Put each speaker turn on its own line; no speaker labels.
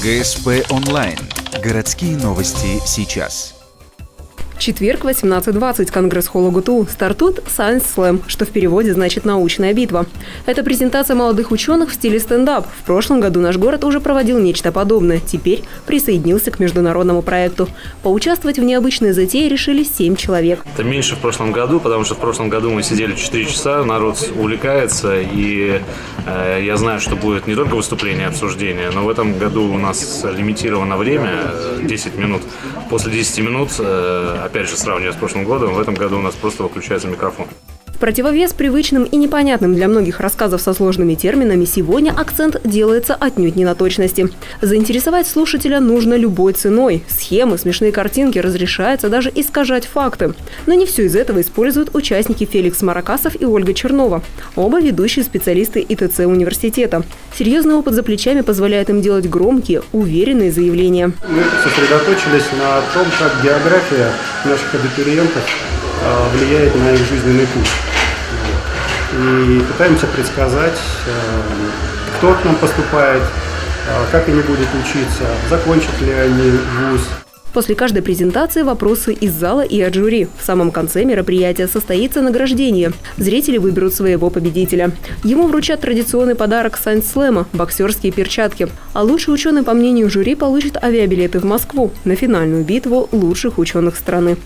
ГСП онлайн. Городские новости сейчас.
Четверг, 18:20, Конгресс-холл ОГТУ. Стартует Science Slam, что в переводе значит «научная битва». Это презентация молодых ученых в стиле стендап. В прошлом году наш город уже проводил нечто подобное. Теперь присоединился к международному проекту. Поучаствовать в необычной затее решили 7 человек.
Это меньше в прошлом году, потому что в прошлом году мы сидели 4 часа, народ увлекается, и я знаю, что будет не только выступление, обсуждение, но в этом году у нас лимитировано время, 10 минут. После 10 минут, опять же, сравнивая с прошлым годом, в этом году у нас просто выключается микрофон.
В противовес привычным и непонятным для многих рассказов со сложными терминами сегодня акцент делается отнюдь не на точности. Заинтересовать слушателя нужно любой ценой. Схемы, смешные картинки разрешается даже искажать факты. Но не все из этого используют участники Феликс Маракасов и Ольга Чернова. Оба ведущие специалисты ИТЦ университета. Серьезный опыт за плечами позволяет им делать громкие, уверенные заявления.
Мы сосредоточились на том, как география наших абитуриентов влияет на их жизненный путь. И пытаемся предсказать, кто к нам поступает, как они будут учиться, закончат ли они вуз.
После каждой презентации вопросы из зала и от жюри. В самом конце мероприятия состоится награждение. Зрители выберут своего победителя. Ему вручат традиционный подарок Science Slam – боксерские перчатки. А лучший ученый, по мнению жюри, получит авиабилеты в Москву на финальную битву лучших ученых страны.